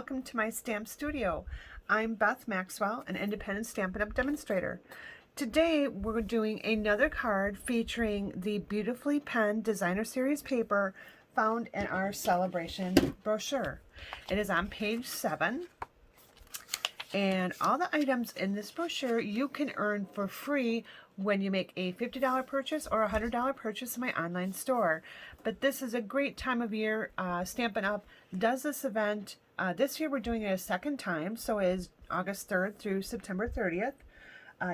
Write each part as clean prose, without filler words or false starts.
welcome to my stamp studio. I'm Beth Maxwell, an independent Stampin' Up! Demonstrator. Today we're doing another card featuring the beautifully penned designer series paper found in our Sale-a-bration brochure. It is on page 7, and all the items in this brochure you can earn for free when you make a $50 purchase or a $100 purchase in my online store. But this is a great time of year. Stampin' Up! Does this event. This year we're doing it a second time, so it is August 3rd through September 30th.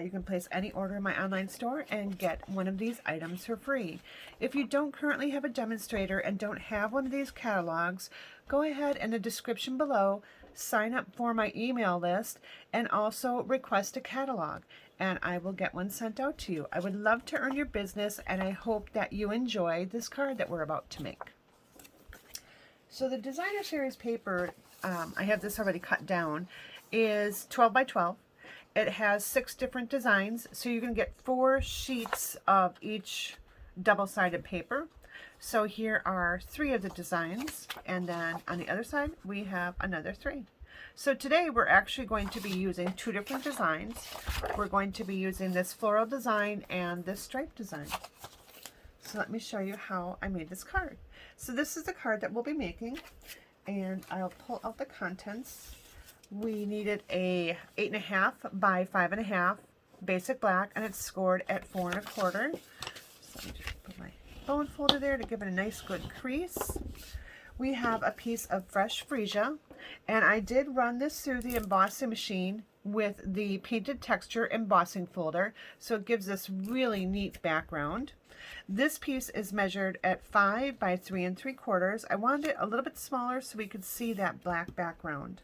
You can place any order in my online store and get one of these items for free. If you don't currently have a demonstrator and don't have one of these catalogs, go ahead in the description below, sign up for my email list, and also request a catalog, and I will get one sent out to you. I would love to earn your business, and I hope that you enjoy this card that we're about to make. So the designer series paper, I have this already cut down, is 12 by 12. It has 6 different designs, so you're going to get 4 sheets of each double-sided paper. So here are 3 of the designs, and then on the other side we have another 3. So today we're actually going to be using 2 different designs. We're going to be using this floral design and this stripe design. So let me show you how I made this card. So this is the card that we'll be making, and I'll pull out the contents. We needed a 8.5 by 5.5 basic black, and it's scored at 4 1/4. So let me just put my bone folder there to give it a nice good crease. We have a piece of fresh freesia, and I did run this through the embossing machine with the painted texture embossing folder, so it gives this really neat background. This piece is measured at 5 by 3 3/4. I wanted it a little bit smaller so we could see that black background.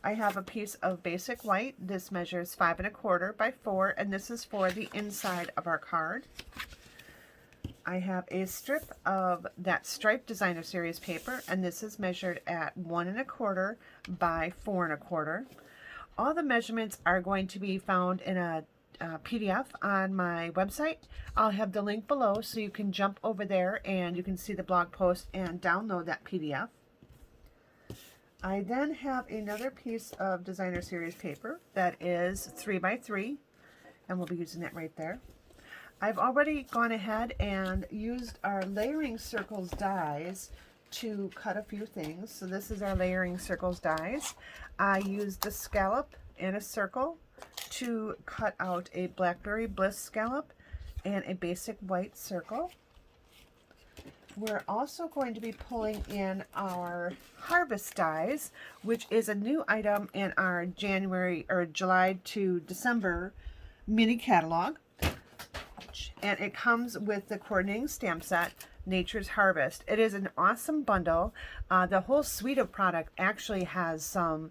I have a piece of basic white. This measures 5 1/4 by 4, and this is for the inside of our card. I have a strip of that striped designer series paper, and this is measured at 1 1/4 by 4 1/4. All the measurements are going to be found in a PDF on my website. I'll have the link below so you can jump over there and you can see the blog post and download that PDF. I then have another piece of designer series paper that is 3 by 3, and we'll be using that right there. I've already gone ahead and used our layering circles dies to cut a few things. So this is our layering circles dies. I used the scallop and a circle to cut out a Blackberry Bliss scallop and a basic white circle. We're also going to be pulling in our harvest dies, which is a new item in our January or July to December mini catalog. And it comes with the coordinating stamp set, Nature's Harvest. It is an awesome bundle. The whole suite of product actually has some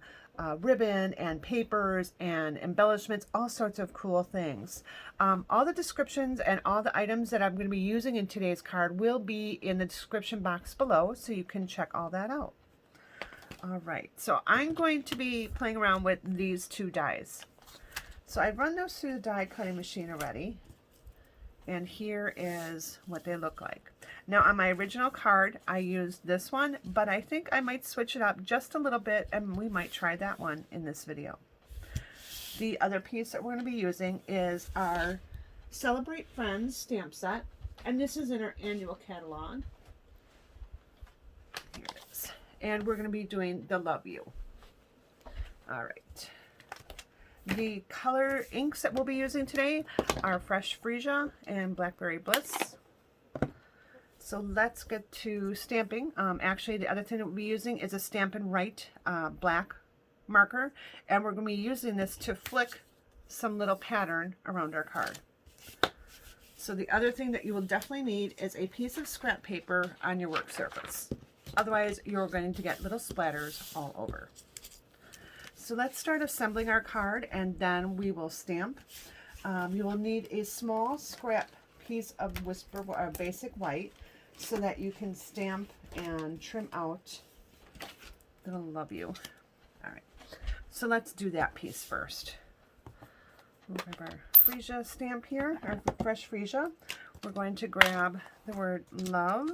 ribbon and papers and embellishments, all sorts of cool things. All the descriptions and all the items that I'm going to be using in today's card will be in the description box below, so you can check all that out. All right, so I'm going to be playing around with these 2 dies. So I've run those through the die cutting machine already, and here is what they look like. Now on my original card I used this one, but I think I might switch it up just a little bit, and we might try that one in this video. The other piece that we're going to be using is our Celebrate Friends stamp set, and this is in our annual catalog. Here it is. And we're going to be doing the Love You. All right. The color inks that we'll be using today are Fresh Freesia and Blackberry Bliss. So let's get to stamping. Actually, the other thing that we'll be using is a Stampin' Right black marker, and we're going to be using this to flick some little pattern around our card. So the other thing that you will definitely need is a piece of scrap paper on your work surface. Otherwise, you're going to get little splatters all over. So let's start assembling our card, and then we will stamp. You will need a small scrap piece of basic white so that you can stamp and trim out the Love You. All right, so let's do that piece first. We'll grab our freesia stamp here, our fresh freesia. We're going to grab the word love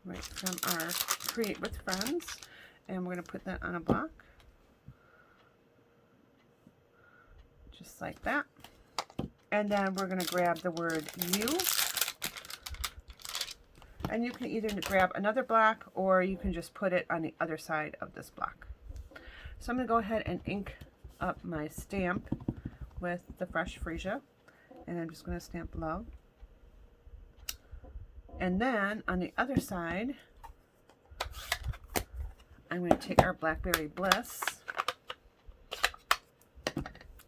right from our Create with Friends. And we're going to put that on a block. Just like that. And then we're going to grab the word you. And you can either grab another block or you can just put it on the other side of this block. So I'm going to go ahead and ink up my stamp with the fresh freesia. And I'm just going to stamp love. And then on the other side, I'm going to take our Blackberry Bliss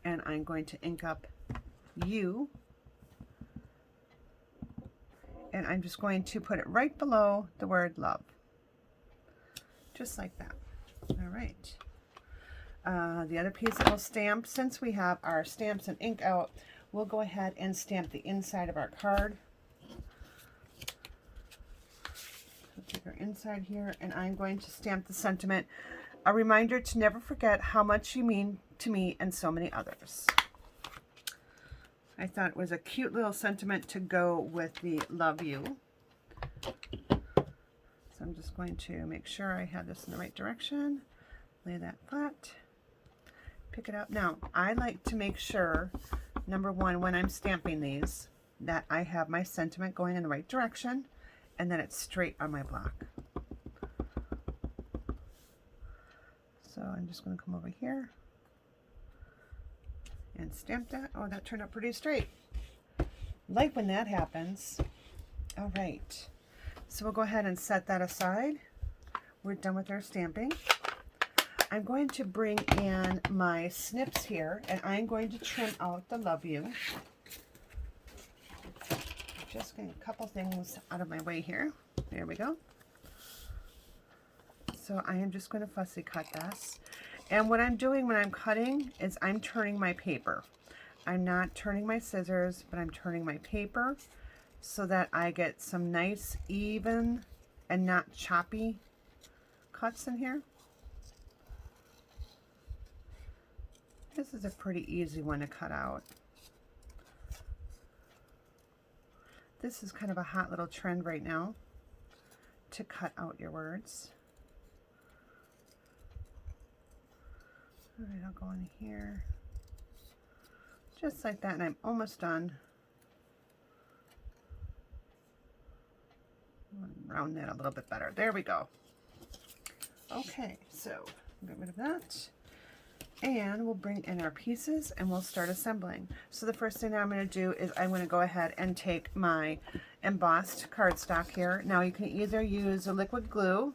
and I'm going to ink up you. And I'm just going to put it right below the word love. Just like that. All right. The other piece that we'll stamp, since we have our stamps and ink out, we'll go ahead and stamp the inside of our card. So take our inside here, and I'm going to stamp the sentiment. A reminder to never forget how much you mean to me and so many others. I thought it was a cute little sentiment to go with the love you. So I'm just going to make sure I have this in the right direction. Lay that flat. Pick it up. Now, I like to make sure, number one, when I'm stamping these, that I have my sentiment going in the right direction and that it's straight on my block. So I'm just going to come over here and stamp that. Oh, that turned out pretty straight. Like when that happens. All right. So we'll go ahead and set that aside. We're done with our stamping. I'm going to bring in my snips here, and I'm going to trim out the love you. Just getting a couple things out of my way here. There we go. So I am just going to fussy cut this. And what I'm doing when I'm cutting is I'm turning my paper. I'm not turning my scissors, but I'm turning my paper so that I get some nice, even, and not choppy cuts in here. This is a pretty easy one to cut out. This is kind of a hot little trend right now to cut out your words. All right, I'll go in here. Just like that, and I'm almost done. Round that a little bit better. There we go. Okay, so get rid of that. And we'll bring in our pieces and we'll start assembling. So the first thing that I'm going to do is I'm going to go ahead and take my embossed cardstock here. Now you can either use a liquid glue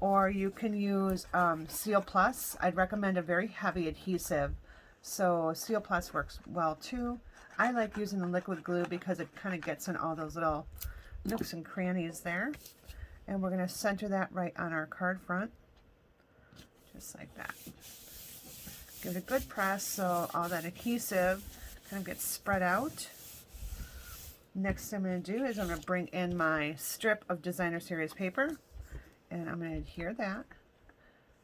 or you can use Seal Plus. I'd recommend a very heavy adhesive. So Seal Plus works well too. I like using the liquid glue because it kind of gets in all those little nooks and crannies there. And we're going to center that right on our card front. Just like that. Give it a good press so all that adhesive kind of gets spread out. Next thing I'm going to do is I'm going to bring in my strip of Designer Series paper and I'm going to adhere that.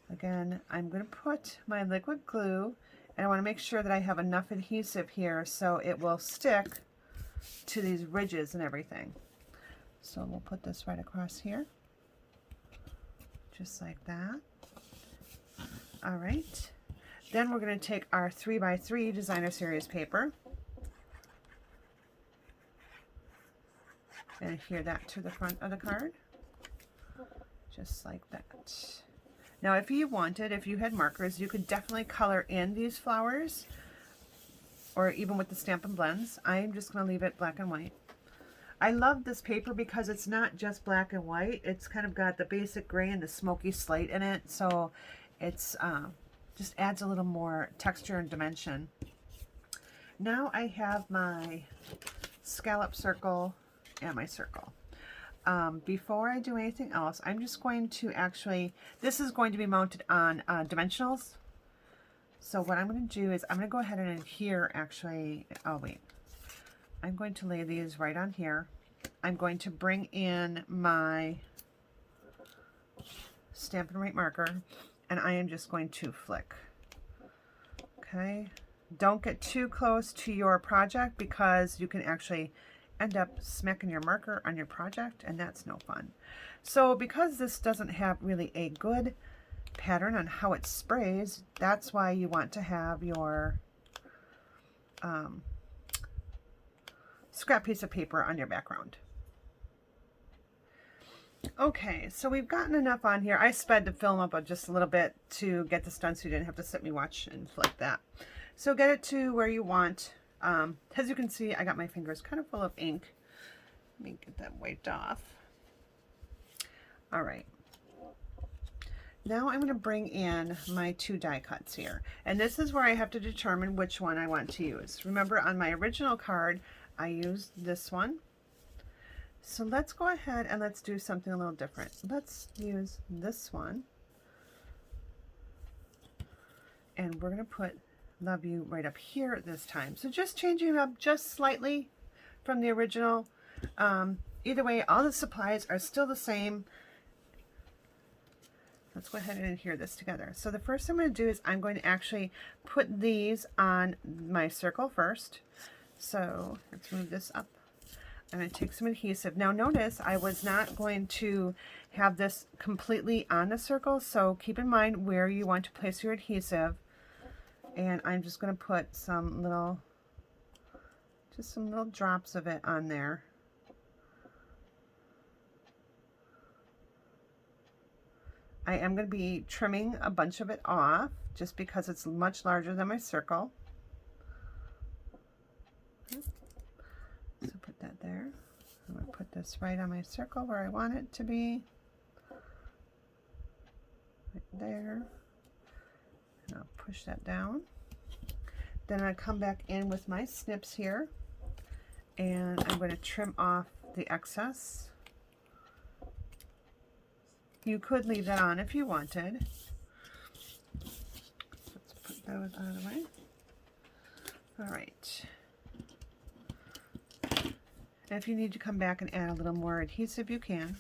Again, I'm going to put my liquid glue and I want to make sure that I have enough adhesive here so it will stick to these ridges and everything. So we'll put this right across here, just like that. All right. Then we're going to take our 3x3 Designer Series paper and adhere that to the front of the card, just like that. Now if you wanted, if you had markers, you could definitely color in these flowers, or even with the Stampin' Blends. I'm just going to leave it black and white. I love this paper because it's not just black and white, it's kind of got the basic gray and the smoky slate in it, so it's just adds a little more texture and dimension. Now I have my scallop circle and my circle. Before I do anything else, I'm just going to actually, this is going to be mounted on dimensionals. So what I'm going to do is I'm going to go ahead and adhere actually, oh wait, I'm going to lay these right on here. I'm going to bring in my Stampin' Up marker and I am just going to flick. Okay, don't get too close to your project because you can actually end up smacking your marker on your project, and that's no fun. So because this doesn't have really a good pattern on how it sprays, that's why you want to have your scrap piece of paper on your background. Okay, so we've gotten enough on here. I sped the film up just a little bit to get this done so you didn't have to sit me watch and flip that. So get it to where you want. As you can see, I got my fingers kind of full of ink. Let me get that wiped off. All right. Now I'm going to bring in my 2 die cuts here. And this is where I have to determine which one I want to use. Remember, on my original card, I used this one. So let's go ahead and let's do something a little different. Let's use this one. And we're going to put Love You right up here this time. So just changing it up just slightly from the original. Either way, all the supplies are still the same. Let's go ahead and adhere this together. So the first thing I'm going to do is I'm going to actually put these on my circle first. So let's move this up. I'm going to take some adhesive. Now notice I was not going to have this completely on the circle, so keep in mind where you want to place your adhesive. And I'm just going to put some little, just some little drops of it on there. I am going to be trimming a bunch of it off just because it's much larger than my circle. So put that there. I'm going to put this right on my circle where I want it to be. Right there. And I'll push that down. Then I come back in with my snips here. And I'm going to trim off the excess. You could leave that on if you wanted. Let's put those out of the way. All right. If you need to come back and add a little more adhesive, you can.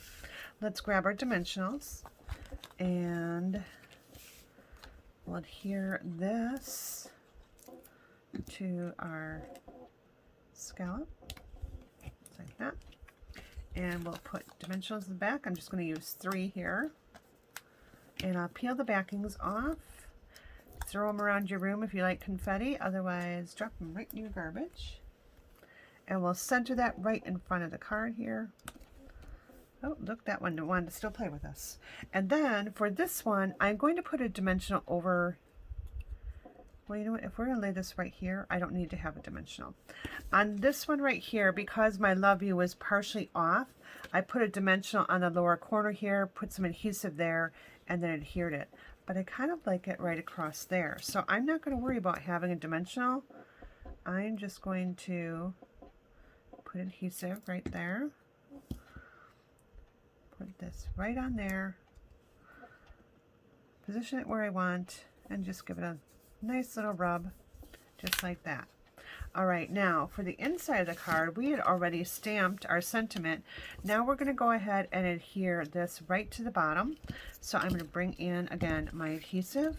Let's grab our dimensionals and we'll adhere this to our scallop, like that. And we'll put dimensionals in the back. I'm just going to use 3 here. And I'll peel the backings off. Throw them around your room if you like confetti. Otherwise, drop them right in your garbage. And we'll center that right in front of the card here. Oh, look, that one wanted to still play with us. And then for this one, I'm going to put a dimensional over. Well, you know what? If we're going to lay this right here, I don't need to have a dimensional. On this one right here, because my Love You was partially off, I put a dimensional on the lower corner here, put some adhesive there, and then adhered it. But I kind of like it right across there. So I'm not going to worry about having a dimensional. I'm just going to put adhesive right there. Put this right on there. Position it where I want, and just give it a nice little rub, just like that. All right, now for the inside of the card, we had already stamped our sentiment. Now we're going to go ahead and adhere this right to the bottom. So I'm going to bring in, again, my adhesive.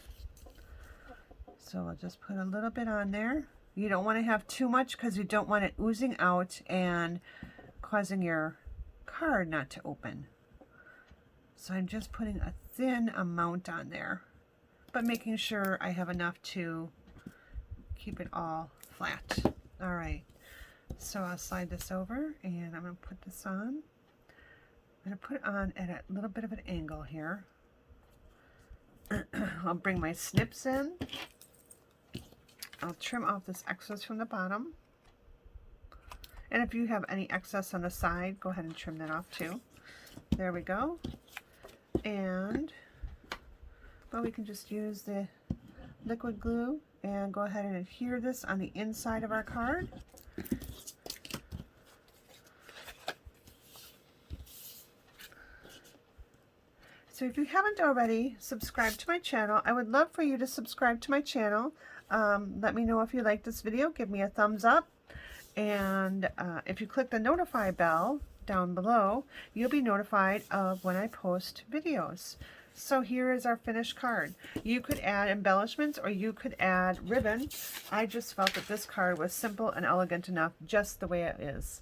So I'll just put a little bit on there. You don't want to have too much because you don't want it oozing out and causing your card not to open. So I'm just putting a thin amount on there, but making sure I have enough to keep it all flat. All right, so I'll slide this over and I'm going to put this on. I'm going to put it on at a little bit of an angle here. I'll bring my snips in. I'll trim off this excess from the bottom. And if you have any excess on the side, go ahead and trim that off too. There we go. And, well, we can just use the liquid glue and go ahead and adhere this on the inside of our card. So if you haven't already subscribed to my channel, I would love for you to subscribe to my channel. Let me know if you like this video. Give me a thumbs up. And if you click the notify bell down below, you'll be notified of when I post videos. So here is our finished card. You could add embellishments or you could add ribbon. I just felt that this card was simple and elegant enough just the way it is.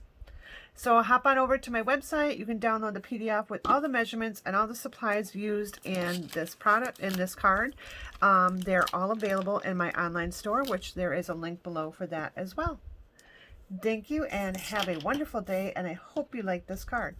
So hop on over to my website. You can download the PDF with all the measurements and all the supplies used in this product, in this card. They're all available in my online store, which there is a link below for that as well. Thank you and have a wonderful day, and I hope you like this card.